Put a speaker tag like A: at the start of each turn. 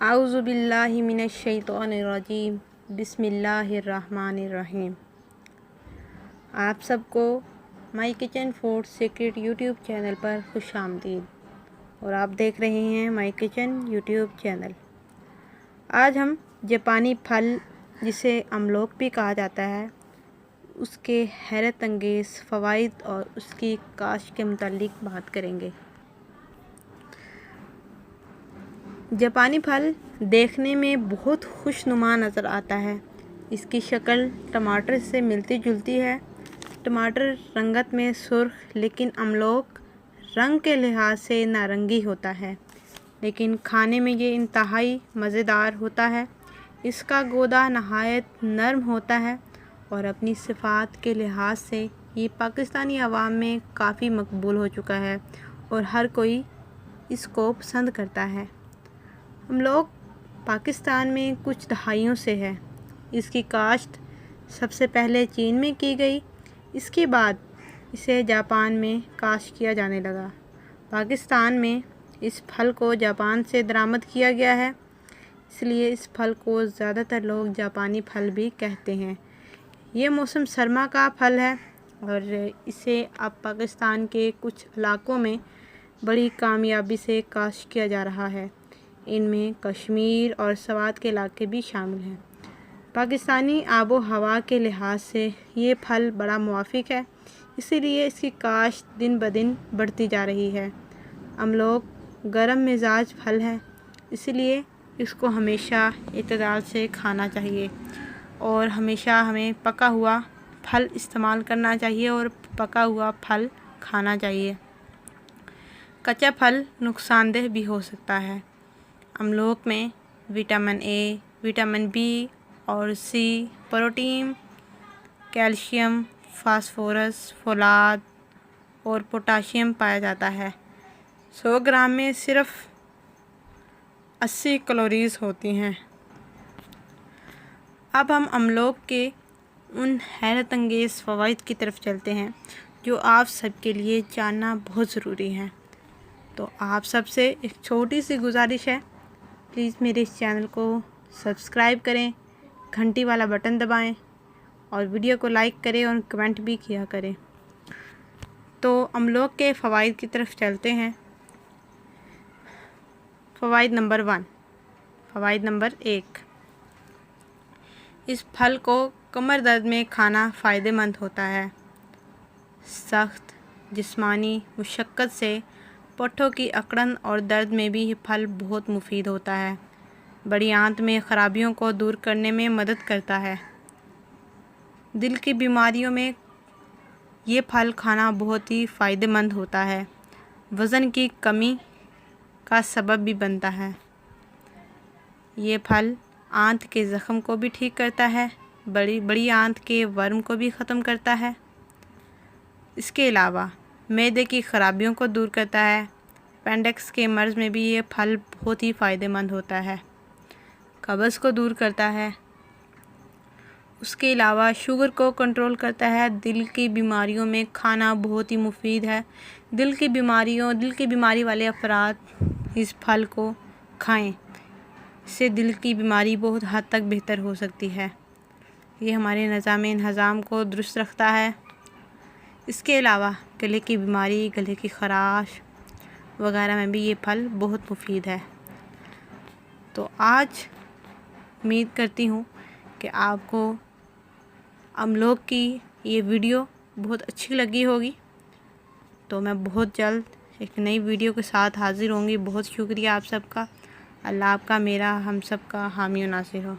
A: आऊज़ु बिल्लाहि मिनश शैतानिर रजीम बिस्मिल्लाहिर्रहमानिर्रहीम। आप सबको my kitchen food secret YouTube channel पर खुशामदीद और आप देख रहे हैं माई किचन यूट्यूब चैनल। आज हम जापानी फल जिसे अमलोक भी कहा जाता है उसके हैरत अंगेज़ फ़वाइद और उसकी काश्त के मुतालिक बात करेंगे। जापानी फल देखने में बहुत खुशनुमा नज़र आता है। इसकी शक्ल टमाटर से मिलती जुलती है। टमाटर रंगत में सुर्ख लेकिन अमलोक रंग के लिहाज से नारंगी होता है, लेकिन खाने में ये इंतहाई मज़ेदार होता है। इसका गोदा नहायत नरम होता है और अपनी सिफ़ात के लिहाज से ये पाकिस्तानी अवाम में काफ़ी मकबूल हो चुका है और हर कोई इसको पसंद करता है। अमलोक पाकिस्तान में कुछ दहाइयों से है। इसकी काश्त सबसे पहले चीन में की गई, इसके बाद इसे जापान में काश्त किया जाने लगा। पाकिस्तान में इस फल को जापान से दरामद किया गया है, इसलिए इस फल को ज़्यादातर लोग जापानी फल भी कहते हैं। ये मौसम सरमा का फल है और इसे अब पाकिस्तान के कुछ इलाकों में बड़ी कामयाबी से काश्त किया जा रहा है। इनमें कश्मीर और सवात के इलाके भी शामिल हैं। पाकिस्तानी आबो हवा के लिहाज से ये फल बड़ा मुवाफिक है, इसीलिए इसकी काश्त दिन ब दिन बढ़ती जा रही है। अमलोक गर्म मिजाज फल है, इसलिए इसको हमेशा इत्तेदाल से खाना चाहिए और हमेशा हमें पका हुआ फल इस्तेमाल करना चाहिए और पका हुआ फल खाना चाहिए। कच्चा फल नुकसानदेह भी हो सकता है। अमलोक में विटामिन ए, विटामिन बी और सी, प्रोटीन, कैल्शियम, फास्फोरस, फोलाद और पोटाशियम पाया जाता है। 100 ग्राम में सिर्फ 80 कैलोरीज होती हैं। अब हम अमलोक के उन हैरत अंगेज़ फ़वाइद की तरफ चलते हैं जो आप सबके लिए जानना बहुत ज़रूरी है। तो आप सबसे एक छोटी सी गुजारिश है, प्लीज़ मेरे इस चैनल को सब्सक्राइब करें, घंटी वाला बटन दबाएं और वीडियो को लाइक करें और कमेंट भी किया करें। तो अमलोक के फ़वाइद की तरफ चलते हैं। फ़वाइद नंबर 1। फ़वाइद नंबर 1, इस फल को कमर दर्द में खाना फ़ायदेमंद होता है। सख्त जिस्मानी मुशक्क़त से पट्ठों की अकड़न और दर्द में भी ये फल बहुत मुफीद होता है। बड़ी आंत में ख़राबियों को दूर करने में मदद करता है। दिल की बीमारियों में ये फल खाना बहुत ही फ़ायदेमंद होता है। वज़न की कमी का सबब भी बनता है। ये फल आंत के ज़ख़म को भी ठीक करता है, बड़ी आंत के वर्म को भी ख़त्म करता है। इसके अलावा मैदे की ख़राबियों को दूर करता है। अपेंडिक्स के मर्ज़ में भी ये फल बहुत ही फ़ायदेमंद होता है, कब्ज़ को दूर करता है। उसके अलावा शुगर को कंट्रोल करता है। दिल की बीमारियों में खाना बहुत ही मुफीद है। दिल की बीमारी वाले अफराद इस फल को खाएं, इससे दिल की बीमारी बहुत हद तक बेहतर हो सकती है। ये हमारे निज़ाम को दुरुस्त रखता है। इसके अलावा गले की बीमारी, गले की ख़राश वगैरह में भी ये फल बहुत मुफीद है। तो आज उम्मीद करती हूँ कि आपको अमलोक की ये वीडियो बहुत अच्छी लगी होगी। तो मैं बहुत जल्द एक नई वीडियो के साथ हाज़िर होंगी। बहुत शुक्रिया आप सबका। अल्लाह आपका, मेरा, हम सब का हामी और नासिर हो।